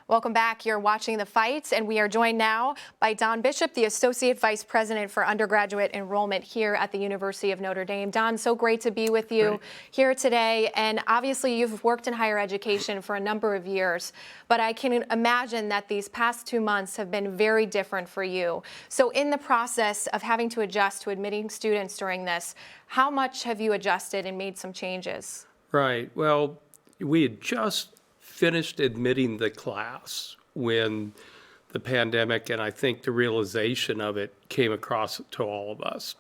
Welcome back. You're watching The Fight, and we are joined now by Don Bishop, the Associate Vice President for Undergraduate Enrollment here at the University of Notre Dame. Don, so great to be with you here today. And obviously, you've worked in higher education for a number of years, but I can imagine that these past 2 months have been very different for you. So in the process of having to adjust to admitting students during this, how much have you adjusted and made some changes? Right. Well, we had just finished admitting the class when the pandemic and I think the realization of it came across to all of us.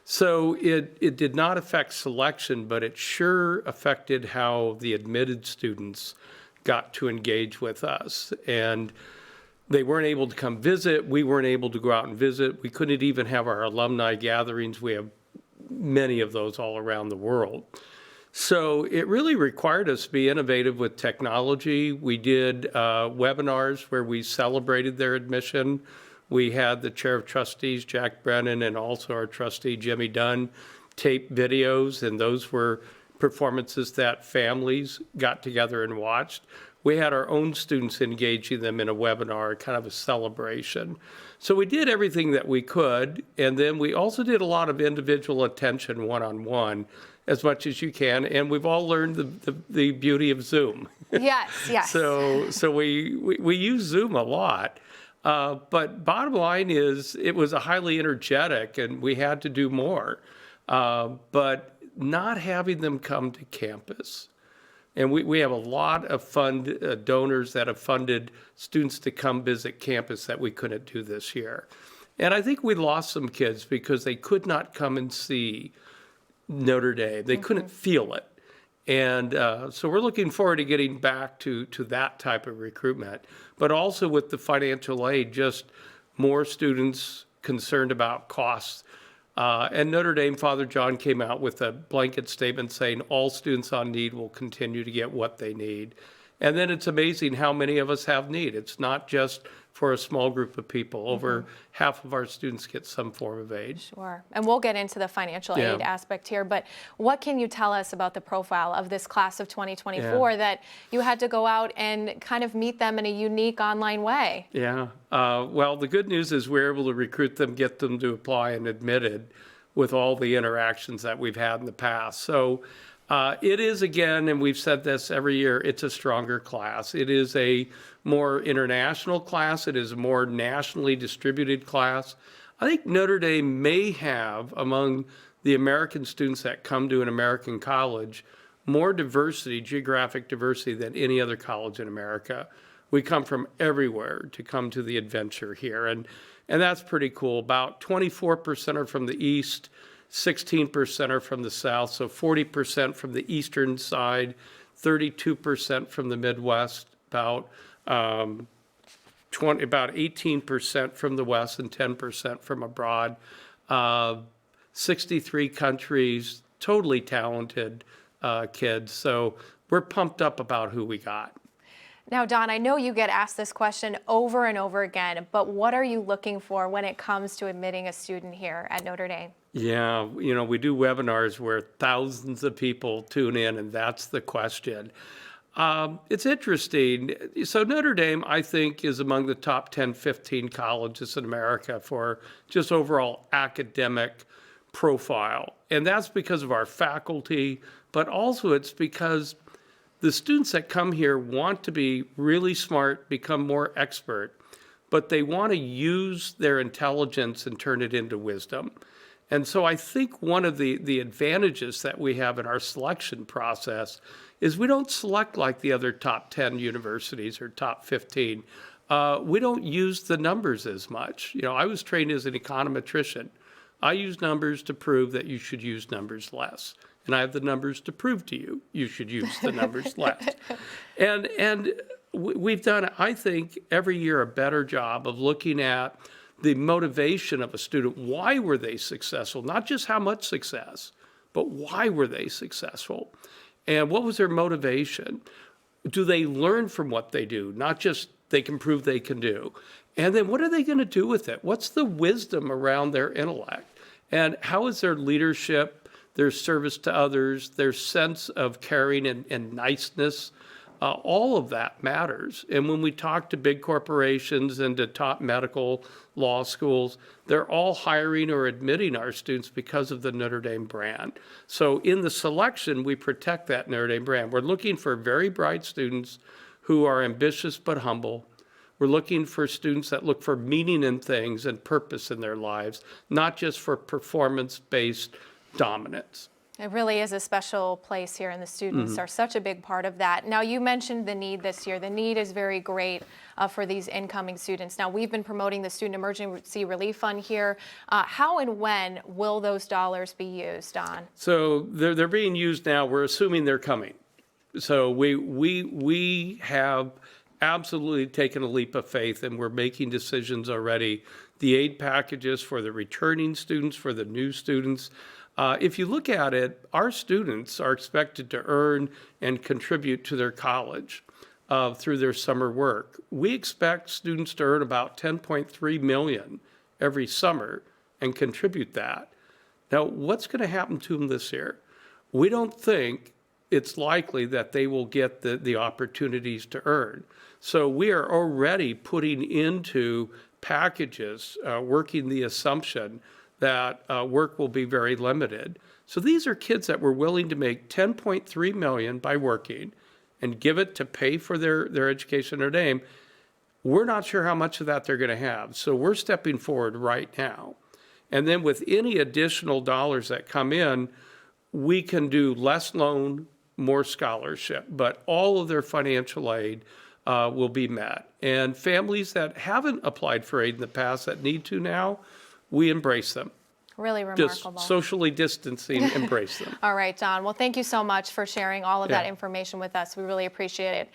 So it did not affect selection, but it sure affected how the admitted students got to engage with us. And they weren't able to come visit. We weren't able to go out and visit. We couldn't even have our alumni gatherings. We have many of those all around the world. So it really required us to be innovative with technology. We did webinars where we celebrated their admission. We had the chair of trustees, Jack Brennan, and also our trustee, Jimmy Dunn, tape videos, and those were performances that families got together and watched. We had our own students engaging them in a webinar, kind of a celebration. So we did everything that we could, and then we also did a lot of individual attention one-on-one, as much as you can, and we've all learned the beauty of Zoom. Yes, yes. So we use Zoom a lot, but bottom line is it was a highly energetic, and we had to do more. But not having them come to campus, and we have a lot of donors that have funded students to come visit campus that we couldn't do this year, and I think we lost some kids because they could not come and see Notre Dame. They couldn't feel it. And so we're looking forward to getting back to that type of recruitment. But also with the financial aid, just more students concerned about costs. And Notre Dame, Father John came out with a blanket statement saying all students on need will continue to get what they need. And then it's amazing how many of us have need. It's not just for a small group of people. Over half of our students get some form of aid. Sure. And we'll get into the financial aid aspect here, but what can you tell us about the profile of this class of 2024 that you had to go out and kind of meet them in a unique online way? Yeah. Well, the good news is we're able to recruit them, get them to apply and admitted with all the interactions that we've had in the past. So it is, again, and we've said this every year, it's a stronger class. It is a more international class. It is a more nationally distributed class. I think Notre Dame may have, among the American students that come to an American college, more diversity, geographic diversity, than any other college in America. We come from everywhere to come to the adventure here, and that's pretty cool. About 24% are from the East, 16% are from the South, so 40% from the eastern side, 32% from the Midwest, about 18% from the West, and 10% from abroad. 63 countries, totally talented kids. So we're pumped up about who we got. Now, Don, I know you get asked this question over and over again, but what are you looking for when it comes to admitting a student here at Notre Dame? Yeah, we do webinars where thousands of people tune in, and that's the question. It's interesting. So Notre Dame, I think, is among the top 10, 15 colleges in America for just overall academic profile. And that's because of our faculty, but also it's because the students that come here want to be really smart, become more expert, but they want to use their intelligence and turn it into wisdom. And so I think one of the advantages that we have in our selection process is we don't select like the other top 10 universities or top 15. We don't use the numbers as much. I was trained as an econometrician. I use numbers to prove that you should use numbers less. And I have the numbers to prove to you you should use the numbers less. And we've done, I think, every year a better job of looking at the motivation of a student. Why were they successful? Not just how much success, but why were they successful? And what was their motivation? Do they learn from what they do? Not just they can prove they can do. And then what are they going to do with it? What's the wisdom around their intellect? And how is their leadership, their service to others, their sense of caring and niceness All of that matters. And when we talk to big corporations and to top medical law schools, they're all hiring or admitting our students because of the Notre Dame brand. So in the selection, we protect that Notre Dame brand. We're looking for very bright students who are ambitious but humble. We're looking for students that look for meaning in things and purpose in their lives, not just for performance-based dominance. It really is a special place here, and the students are such a big part of that. Now, you mentioned the need this year. The need is very great for these incoming students. Now, we've been promoting the Student Emergency Relief Fund here. How and when will those dollars be used, Don? So they're being used now. We're assuming they're coming. So we have absolutely taken a leap of faith, and we're making decisions already. The aid packages for the returning students, for the new students. If you look at it, our students are expected to earn and contribute to their college through their summer work. We expect students to earn about $10.3 million every summer and contribute that. Now, what's going to happen to them this year? We don't think it's likely that they will get the opportunities to earn. So we are already putting into packages, working the assumption that work will be very limited. So these are kids that were willing to make $10.3 million by working and give it to pay for their education at Notre Dame. We're not sure how much of that they're going to have. So we're stepping forward right now. And then with any additional dollars that come in, we can do less loan, more scholarship, but all of their financial aid will be met. And families that haven't applied for aid in the past that need to now, we embrace them. Really remarkable. Just socially distancing, embrace them. All right, Don. Well, thank you so much for sharing all of that information with us. We really appreciate it.